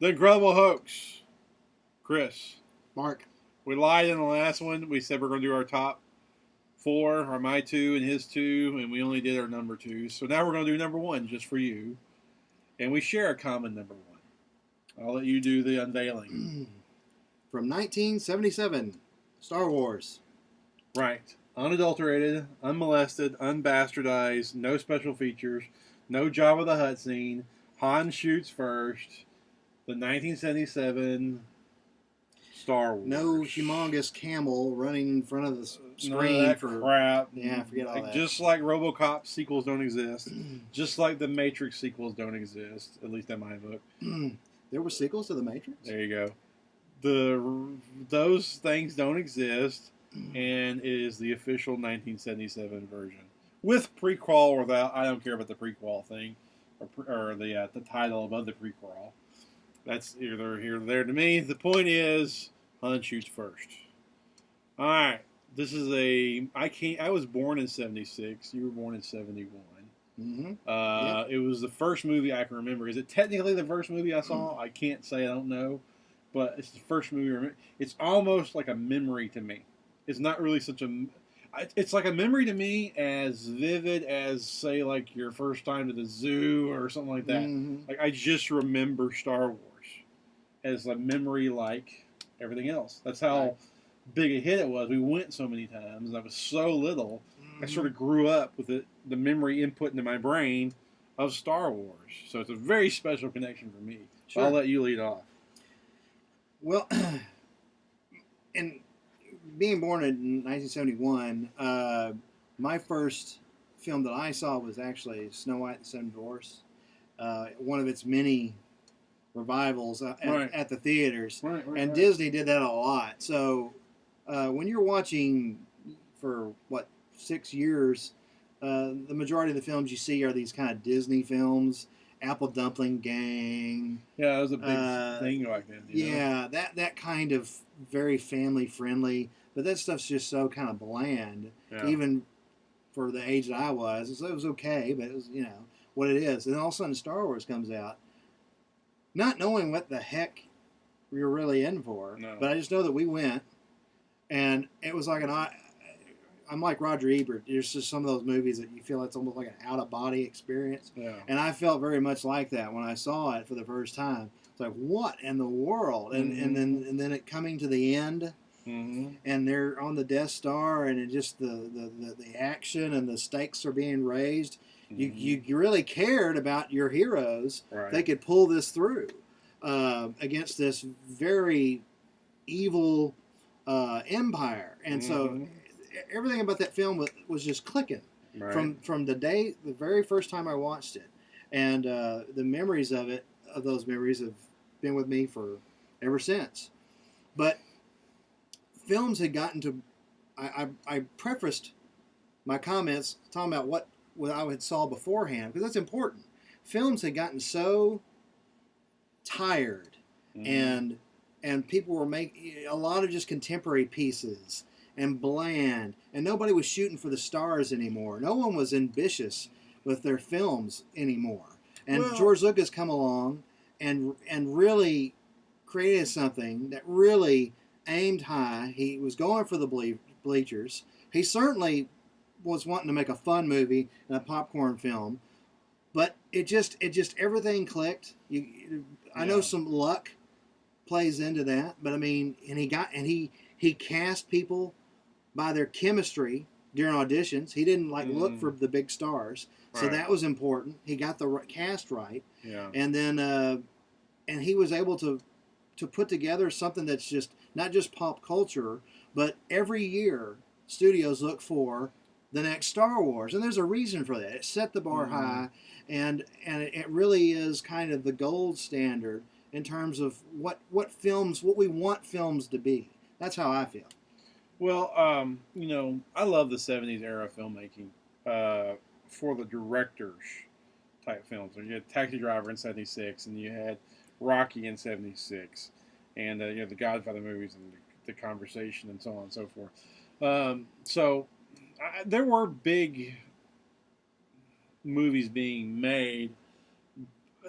The Incredible Hoax. Chris. Mark. We lied in the last one. We said we're going to do our top 4, or my 2 and his 2, and we only did our number 2. So now we're going to do number 1 just for you. And we share a common number 1. I'll let you do the unveiling. From 1977, Star Wars. Right. Unadulterated, unmolested, unbastardized, no special features, no Jabba the Hutt scene. Han shoots first. The 1977 Star Wars. No humongous camel running in front of the screen. None of that crap. Yeah, forget all that. Just like RoboCop sequels don't exist. Just like the Matrix sequels don't exist, at least in my book. There were sequels to the Matrix? There you go. Those things don't exist, and it is the official 1977 version. With prequel or without, I don't care about the prequel thing, or the title above the prequel. That's either here or there to me. The point is, Han shoots first. All right, this is I was born in '76. You were born in '71. Mm-hmm. It was the first movie I can remember. Is it technically the first movie I saw? I can't say. I don't know, but it's the first movie I remember. It's almost like a memory to me. It's not really such a. It's like a memory to me as vivid as, say, like your first time to the zoo or something like that. Mm-hmm. Like I just remember Star Wars as a memory, like everything else. That's how big a hit it was. We went so many times, and I was so little. I sort of grew up with the memory input into my brain of Star Wars. So it's a very special connection for me. Sure. I'll let you lead off. Well, and being born in 1971, my first film that I saw was actually Snow White and the Seven Dwarfs, one of its many revivals at the theaters. Right. Disney did that a lot. So when you're watching for, 6 years, the majority of the films you see are these kind of Disney films. Apple Dumpling Gang. Yeah, that was a big thing back then. Yeah, that kind of very family friendly, but that stuff's just so kind of bland, even for the age that I was. It was okay, but it was, what it is. And all of a sudden Star Wars comes out, not knowing what the heck we were really in for, but I just know that we went, and it was like I'm like Roger Ebert. There's just some of those movies that you feel it's almost like an out-of-body experience. Yeah. And I felt very much like that when I saw it for the first time. It's like, what in the world? And and then it coming to the end, and they're on the Death Star, and it just the action and the stakes are being raised. You really cared about your heroes. Right. They could pull this through against this very evil empire, and so everything about that film was just clicking from the very first time I watched it, and the memories of those memories have been with me for ever since. But films had gotten to, I prefaced my comments talking about what I had saw beforehand, because that's important. Films had gotten so tired, and people were making a lot of just contemporary pieces and bland, and nobody was shooting for the stars anymore. No one was ambitious with their films anymore. And George Lucas come along and really created something that really aimed high. He was going for the bleachers. He certainly was wanting to make a fun movie and a popcorn film, but it just everything clicked. I know some luck plays into that, but I mean, and he cast people by their chemistry during auditions. He didn't look for the big stars, so that was important. He got the cast right, and then and he was able to put together something that's just not just pop culture, but every year studios look for the next Star Wars, and there's a reason for that. It set the bar high, and it really is kind of the gold standard in terms of what we want films to be. That's how I feel. Well, I love the 70s era filmmaking for the directors type films. You had Taxi Driver in 76, and you had Rocky in 76, and the Godfather movies and the Conversation and so on and so forth. There were big movies being made,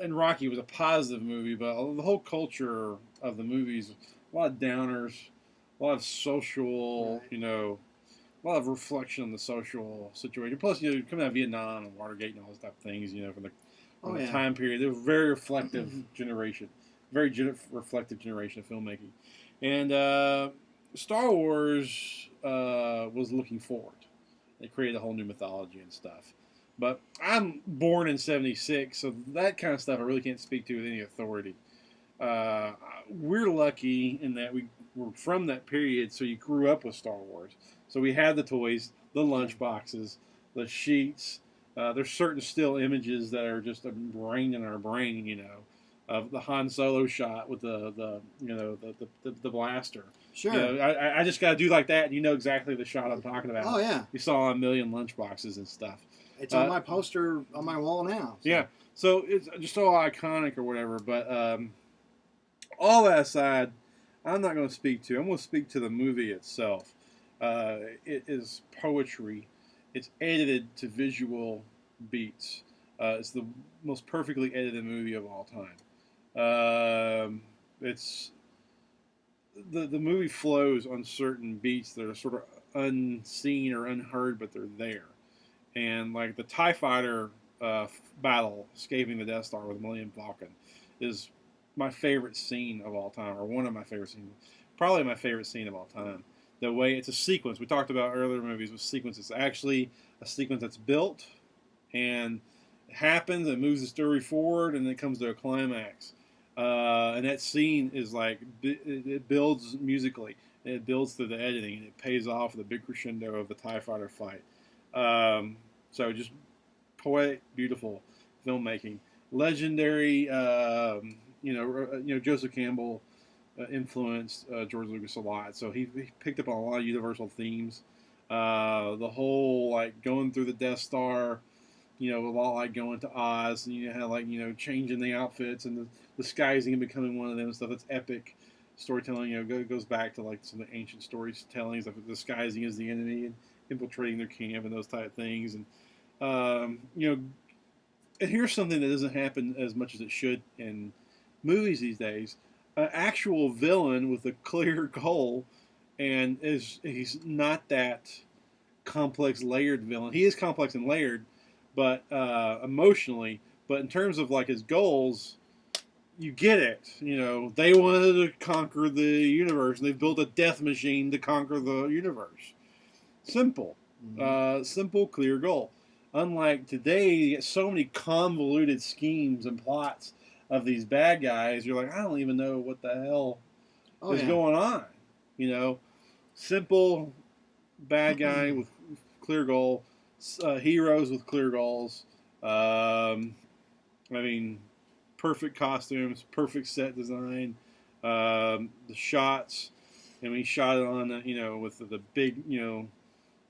and Rocky was a positive movie, but the whole culture of the movies, a lot of downers, a lot of social, Right. you know, a lot of reflection on the social situation. Plus, you know, coming out of Vietnam and Watergate and all those type of things, you know, from the Yeah. time period, they were a very reflective generation, very reflective generation of filmmaking, and Star Wars was looking forward. They created a whole new mythology and stuff. But I'm born in '76, so that kind of stuff I really can't speak to with any authority. Uh, we're lucky in that we were from that period, so you grew up with Star Wars. So we had the toys, the lunch boxes, the sheets. There's certain still images that are just ingrained in our brain, you know, of the Han Solo shot with the you know the blaster. Sure. You know, I just got to do like that, and you know exactly the shot I'm talking about. Oh yeah. You saw a million lunch boxes and stuff. It's on my poster on my wall now. So. Yeah, so it's just all iconic or whatever. But all that aside, I'm not going to speak to. I'm going to speak to the movie itself. It is poetry. It's edited to visual beats. It's the most perfectly edited movie of all time. It's the movie flows on certain beats that are sort of unseen or unheard, but they're there. And like the TIE Fighter battle escaping the Death Star with Millennium Falcon is my favorite scene of all time, or one of my favorite scenes, probably my favorite scene of all time. The way it's a sequence. We talked about earlier movies with sequence. It's actually a sequence that's built and it happens and moves the story forward and then it comes to a climax. And that scene is like, it builds musically, and it builds through the editing, and it pays off with a big crescendo of the TIE Fighter fight. So just poetic, beautiful filmmaking, legendary. Joseph Campbell influenced George Lucas a lot, so he picked up on a lot of universal themes. The whole like going through the Death Star, you know, a lot like going to Oz, and you have like changing the outfits and the disguising and becoming one of them and stuff. That's epic storytelling. You know, goes back to like some of the ancient storytellings of disguising as the enemy and infiltrating their camp and those type of things. And and here's something that doesn't happen as much as it should in movies these days. An actual villain with a clear goal, and he's not that complex layered villain. He is complex and layered, but emotionally. But in terms of like his goals, you get it. You know, they wanted to conquer the universe, and they've built a death machine to conquer the universe. Simple. Simple, clear goal. Unlike today, you get so many convoluted schemes and plots of these bad guys. You're like, I don't even know what the hell is going on. You know, simple bad guy with clear goal, heroes with clear goals. I mean, perfect costumes, perfect set design, the shots. And we shot it on, with the big,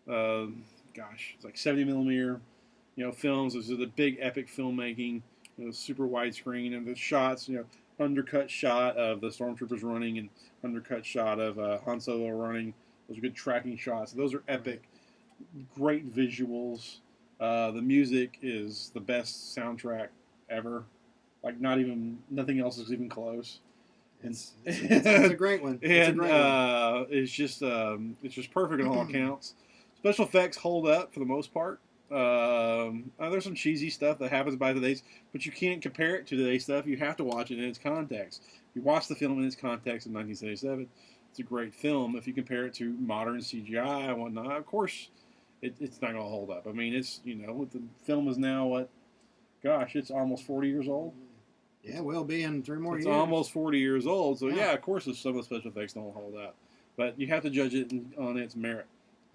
it's like 70 millimeter, films. This is the big epic filmmaking, super widescreen, and the shots, undercut shot of the stormtroopers running and undercut shot of Han Solo running. Those are good tracking shots. Those are epic, great visuals. The music is the best soundtrack ever. Like nothing else is even close. It's a great one. It's just perfect on all accounts. Special effects hold up for the most part. There's some cheesy stuff that happens by today's, but you can't compare it to today's stuff. You have to watch it in its context. If you watch the film in its context in 1977, it's a great film. If you compare it to modern CGI and whatnot, of course, it's not going to hold up. I mean, it's, the film is now it's almost 40 years old. Yeah, we'll be in 3 more years. It's almost 40 years old, so yeah, of course, some of the special effects don't hold up. But you have to judge it on its merit.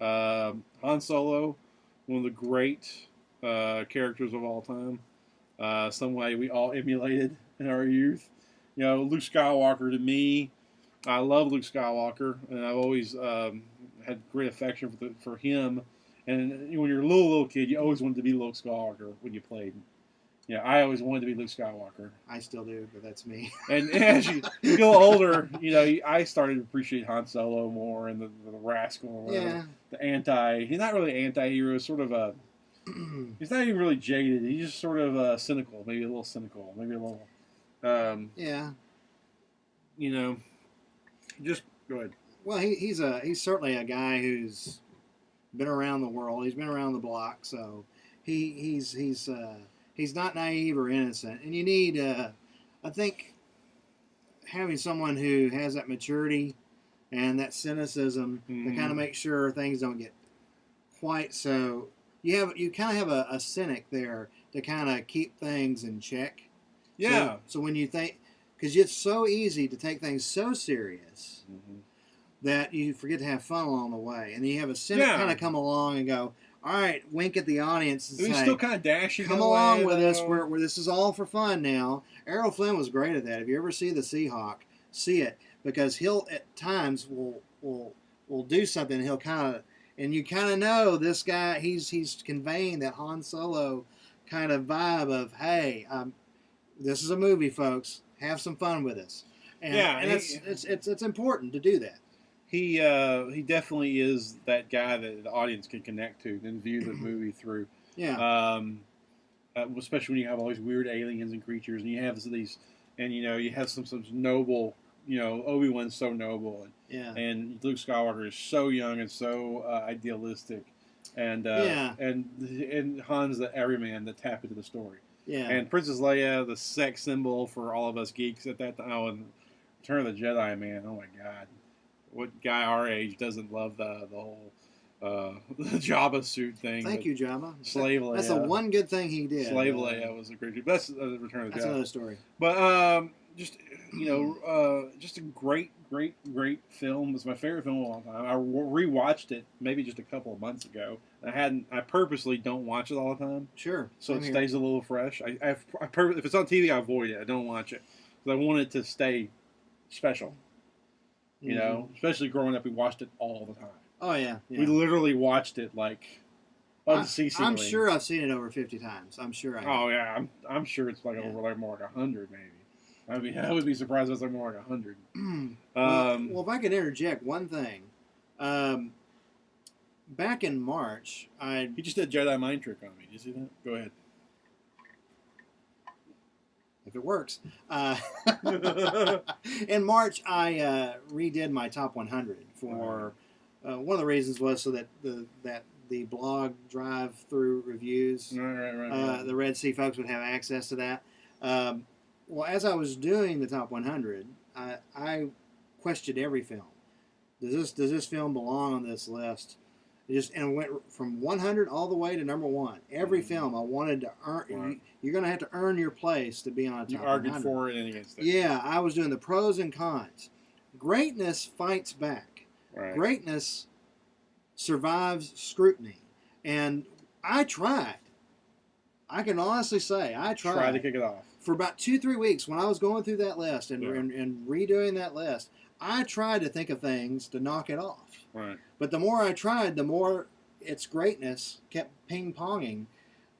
Han Solo, one of the great characters of all time. Some way we all emulated in our youth. Luke Skywalker to me, I love Luke Skywalker, and I've always had great affection for him. And when you're a little kid, you always wanted to be Luke Skywalker when you played. I always wanted to be Luke Skywalker. I still do, but that's me. And as you get older, I started to appreciate Han Solo more and the rascal, or the anti. He's not really an anti-hero, sort of a He's not even really jaded. He's just sort of cynical, maybe a little cynical, maybe a little, yeah. you know, just go ahead. Well, he's certainly a guy who's been around the world. He's been around the block, so he's not naive or innocent. And you need, I think, having someone who has that maturity and that cynicism to kind of make sure things don't get quite so. You kind of have a cynic there to kind of keep things in check. Yeah. So when you think, because it's so easy to take things so serious that you forget to have fun along the way, and you have a cynic kind of come along and go, "All right," wink at the audience and He's say, still kind of dashing. "Come along with us. Where this is all for fun now." Errol Flynn was great at that. If you ever see the Seahawk, see it, because he'll at times will do something. He'll kind of, and you kind of know this guy. He's conveying that Han Solo kind of vibe of, "Hey, this is a movie, folks. Have some fun with us." And, and it's important to do that. He definitely is that guy that the audience can connect to and view the movie through. Yeah. Especially when you have all these weird aliens and creatures, and you have these, and you have some noble, Obi-Wan's so noble, and Luke Skywalker is so young and so idealistic, and Han's the everyman that tap into the story. Yeah. And Princess Leia, the sex symbol for all of us geeks at that time. Oh, and Return of the Jedi, man. Oh my God, what guy our age doesn't love the whole the Jabba suit thing? Thank you, Jabba. Slave Leia. That's the one good thing he did. Slave Leia was a great. That's Return of the Jedi. That's another story. But just a great film. It's my favorite film of a long time. I rewatched it maybe just a couple of months ago. I purposely don't watch it all the time. Sure. So it stays a little fresh. If it's on TV, I avoid it. I don't watch it because I want it to stay special. Especially growing up, we watched it all the time. Oh yeah. We literally watched it like unceasingly. I'm sure I've seen it over 50 times. I'm sure I have. Oh yeah, I'm sure it's like over like more like 100 maybe. I mean, I would be surprised if it's like more like 100. Well, if I could interject one thing, back in March, he just did a Jedi mind trick on me. Did you see that? Go ahead. If it works. In March, I redid my top 100 for one of the reasons was so that the blog drive-through reviews, right. the Red Sea folks would have access to that. Well, as I was doing the top 100, I questioned every film. Does this film belong on this list? And went from 100 all the way to number 1. Every film I wanted to earn. Right. You're going to have to earn your place to be on top 100. You argued for it and against it. Yeah, I was doing the pros and cons. Greatness fights back. Right. Greatness survives scrutiny. And I tried. I can honestly say I tried. Tried to kick it off. For about 2-3 weeks when I was going through that list and redoing that list, I tried to think of things to knock it off. Right. But the more I tried, the more its greatness kept ping-ponging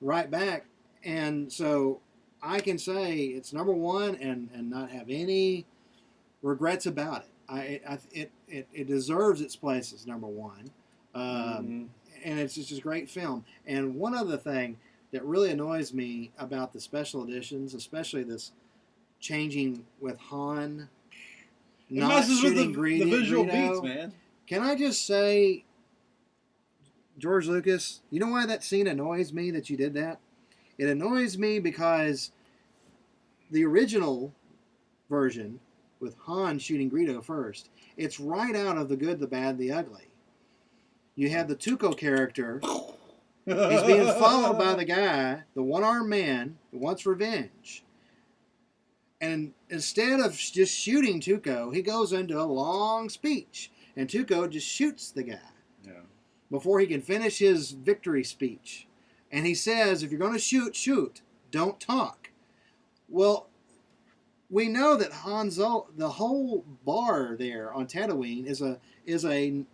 right back. And so I can say it's number 1 and not have any regrets about it. It deserves its place as number 1. And it's just a great film. And one other thing that really annoys me about the special editions, especially this changing with Han not shooting the visual beats, man. Can I just say, George Lucas, you know why that scene annoys me that you did that? It annoys me because the original version with Han shooting Greedo first, it's right out of The Good, the Bad, the Ugly. You have the Tuco character. He's being followed by the guy, the one-armed man, who wants revenge. And instead of just shooting Tuco, he goes into a long speech. And Tuco just shoots the guy before he can finish his victory speech. And he says, if you're going to shoot. Don't talk. Well, we know that the whole bar there on Tatooine is a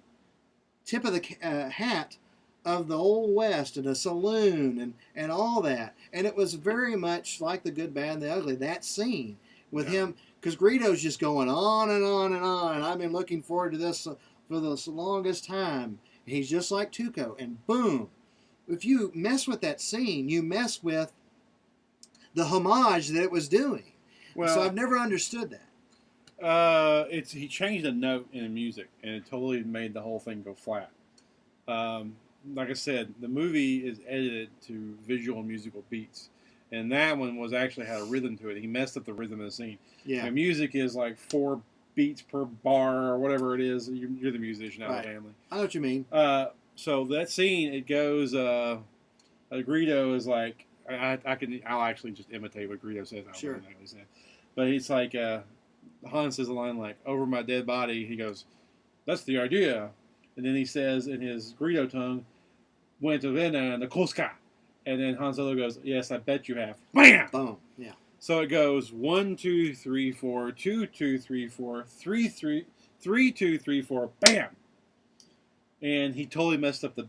tip of the hat of the Old West and a saloon and all that. And it was very much like The Good, Bad, and the Ugly, that scene with him. Because Greedo's just going on and on and on. I've been looking forward to this for the longest time. He's just like Tuco. And boom, if you mess with that scene, you mess with the homage that it was doing. Well, so I've never understood that. He changed a note in the music, and it totally made the whole thing go flat. Like I said, the movie is edited to visual and musical beats, and that one was actually had a rhythm to it. He messed up the rhythm of the scene. Yeah. The music is like 4 beats per bar or whatever it is. You're the musician out of the family. I know what you mean. So that scene, it goes. Greedo is like, I'll actually just imitate what Greedo says. Sure. But it's like Han says a line like, "Over my dead body." He goes, "That's the idea," and then he says in his Greedo tongue, "Went to Vienna and the Koska," and then Han Solo goes, "Yes, I bet you have." Bam! Boom. Yeah. So it goes 1, 2, 3, 4, 2, 2, 3, 4, 3, 3, 3, 2, 3, 4, bam! And he totally messed up the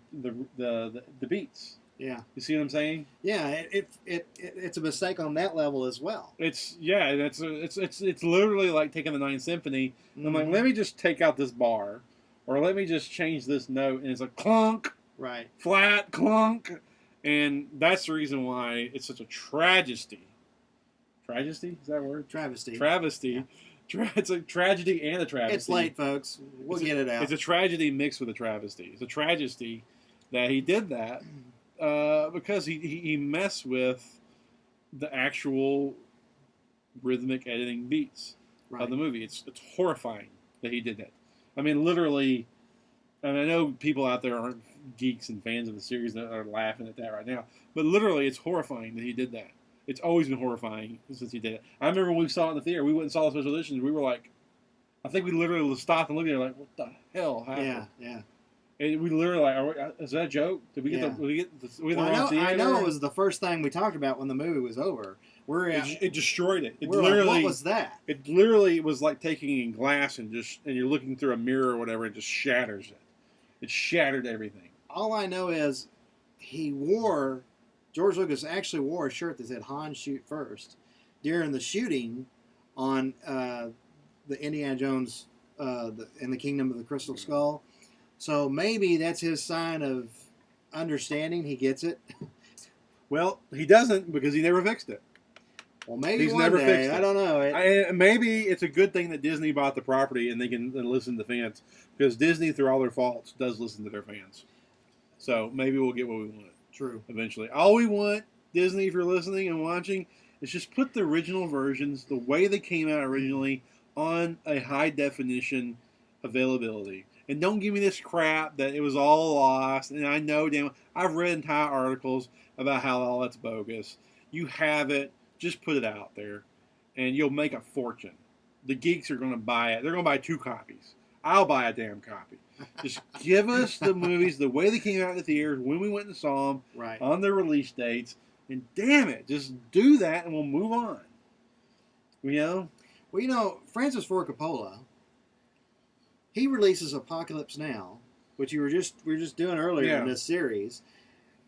beats. Yeah. You see what I'm saying? Yeah, it's a mistake on that level as well. It's literally like taking the Ninth Symphony. And I'm like, let me just take out this bar, or let me just change this note, and it's a clunk, right, flat clunk, and that's the reason why it's such a tragedy. Tragedy, is that a word? Travesty. Travesty. Yeah. It's a tragedy and a travesty. It's late, folks. We'll get it out. It's a tragedy mixed with a travesty. It's a tragedy that he did that. Because he messed with the actual rhythmic editing beats of the movie. It's horrifying that he did that. I mean, literally, and I know people out there aren't geeks and fans of the series that are laughing at that right now, but literally, it's horrifying that he did that. It's always been horrifying since he did it. I remember when we saw it in the theater, we went and saw the special editions, we were like, I think we literally stopped and looked at it like, what the hell happened? Yeah. And we literally like, is that a joke? Did we get I know it was the first thing we talked about when the movie was over. It destroyed it. It literally, like, what was that? It literally was like taking in glass and you're looking through a mirror or whatever, and just shatters it. It shattered everything. All I know is George Lucas actually wore a shirt that said "Han shoot first" during the shooting on the Indiana Jones in the Kingdom of the Crystal Skull. So maybe that's his sign of understanding. He gets it. Well, he doesn't because he never fixed it. Well, maybe he's never fixed it. I don't know. Maybe it's a good thing that Disney bought the property and they can listen to fans, because Disney, through all their faults, does listen to their fans. So maybe we'll get what we want. True. Eventually, all we want, Disney, if you're listening and watching, is just put the original versions the way they came out originally on a high definition availability. And don't give me this crap that it was all lost. And I know, damn, I've read entire articles about how all that's bogus. You have it. Just put it out there, and you'll make a fortune. The geeks are going to buy it. They're going to buy 2 copies. I'll buy a damn copy. Just give us the movies the way they came out in the theaters, when we went and saw them, right, on their release dates. And damn it, just do that, and we'll move on. You know? Well, Francis Ford Coppola, he releases Apocalypse Now, which we were just doing earlier in this series,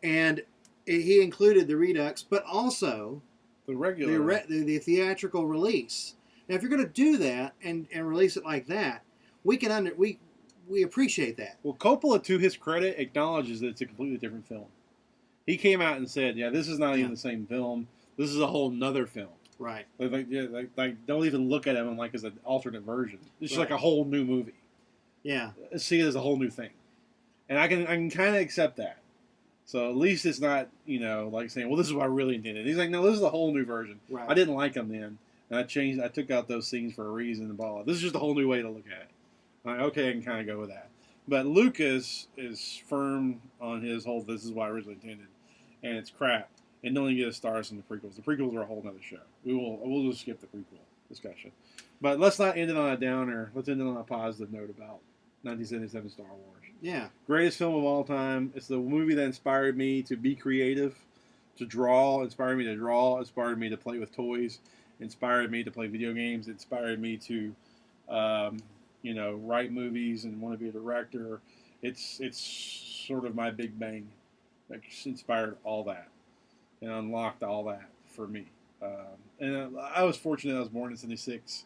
and he included the Redux, but also the regular, the theatrical release. Now, if you're going to do that and release it like that, we appreciate that. Well, Coppola, to his credit, acknowledges that it's a completely different film. He came out and said, "Yeah, this is not even the same film. This is a whole nother film." Right. Like don't even look at him like as an alternate version. It's just like a whole new movie. Yeah. See it as a whole new thing, and I can kind of accept that. So at least it's not, like saying, well, this is what I really intended. He's like, no, this is a whole new version. Right. I didn't like them then, and I took out those scenes for a reason and blah, blah. This is just a whole new way to look at it. I'm like, okay, I can kind of go with that. But Lucas is firm on his whole, this is what I originally intended, and it's crap. And don't even get us started on the prequels. The prequels are a whole other show. We'll just skip the prequel discussion. But let's not end it on a downer. Let's end it on a positive note about 1977 Star Wars. Yeah. Greatest film of all time. It's the movie that inspired me to be creative, to draw, inspired me to play with toys, inspired me to play video games, inspired me to, write movies and want to be a director. It's sort of my big bang that inspired all that and unlocked all that for me. And I was fortunate I was born in '76,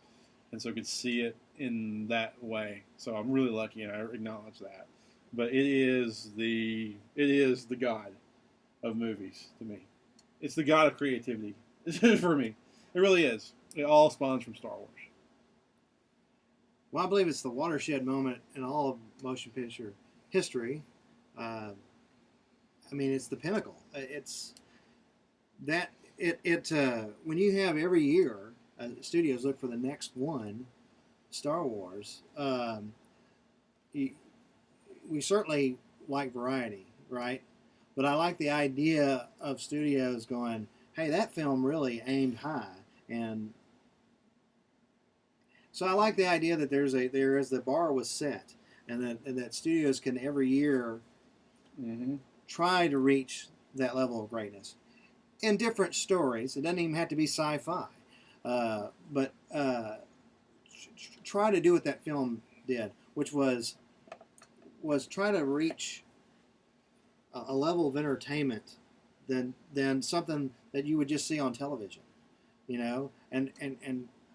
and so I could see it in that way. So I'm really lucky, and I acknowledge that. But it is the God. of movies to me. It's the god of creativity for me. It really is. It all spawns from Star Wars. Well, I believe it's the watershed moment in all of motion picture history. I mean, it's the pinnacle. It's that when you have every year studios look for the next one, Star Wars. We certainly like variety, right? But I like the idea of studios going, "Hey, that film really aimed high," and so I like the idea that the bar was set, and that studios can every year try to reach that level of greatness in different stories. It doesn't even have to be sci-fi, but try to do what that film did, which was try to reach a level of entertainment than something that you would just see on television, you know. And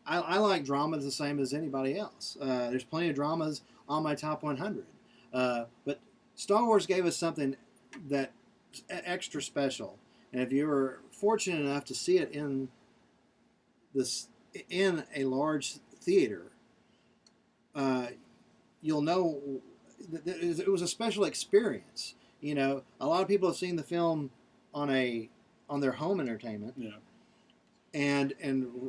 I like dramas the same as anybody else. There's plenty of dramas on my top 100, but Star Wars gave us something that extra special. And if you were fortunate enough to see it in a large theater, you'll know that it was a special experience. You know, a lot of people have seen the film on their home entertainment. Yeah. And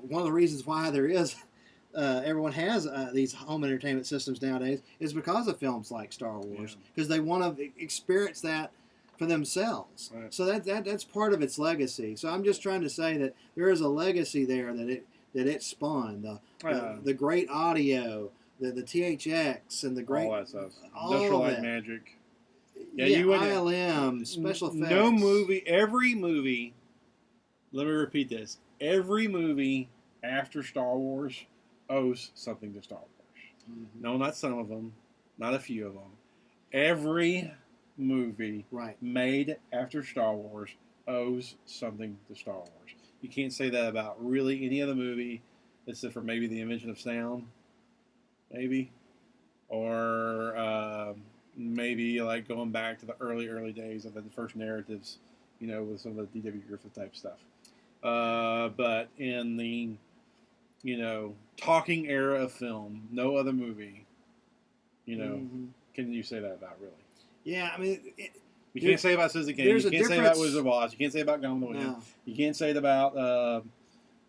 one of the reasons why everyone has these home entertainment systems nowadays is because of films like Star Wars, because they want to experience that for themselves. Right. So that's part of its legacy. So I'm just trying to say that there is a legacy there that it spawned. The great audio, the THX, and the great all that stuff. all Industrial of Light it. Magic. Yeah, you ILM, special effects. No movie, every movie. Let me repeat this: every movie after Star Wars owes something to Star Wars. Mm-hmm. No, not some of them, not a few of them. Every movie made after Star Wars owes something to Star Wars. You can't say that about really any other movie, except for maybe the invention of sound, maybe, or maybe like going back to the early days of the first narratives, you know, with some of the D.W. Griffith type stuff. But in the, you know, talking era of film, no other movie, you know, can you say that about really? Yeah, I mean, you can't say about Citizen Kane. You can't say about Wizard of Oz. You can't say about Gone with the Wind. No. You can't say it about,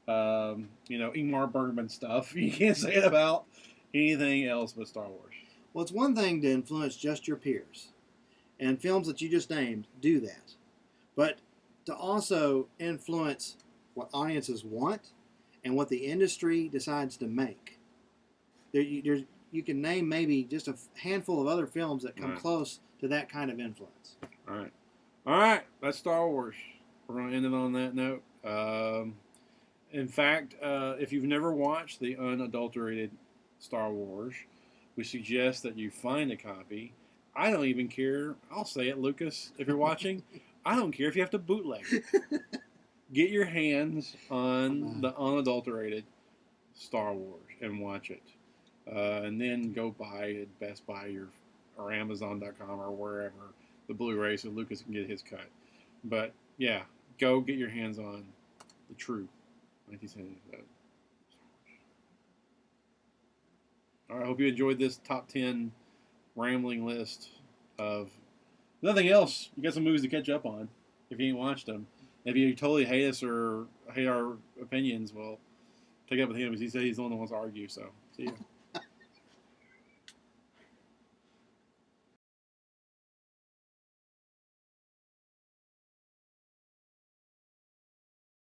you know, Ingmar Bergman stuff. You can't say it about anything else but Star Wars. Well, it's one thing to influence just your peers, and films that you just named do that. But to also influence what audiences want and what the industry decides to make. You can name maybe just a handful of other films that come close to that kind of influence. All right. That's Star Wars. We're going to end it on that note. In fact, if you've never watched the unadulterated Star Wars, we suggest that you find a copy. I don't even care. I'll say it, Lucas, if you're watching. I don't care if you have to bootleg it. Get your hands on the unadulterated Star Wars and watch it. And then go buy at Best Buy or Amazon.com or wherever the Blu-ray so Lucas can get his cut. But, yeah, go get your hands on the true 1970s. All right, I hope you enjoyed this top 10 rambling list of nothing else. You got some movies to catch up on if you ain't watched them. If you totally hate us or hate our opinions, well, take it up with him because he said he's the one that wants to argue. So, see you.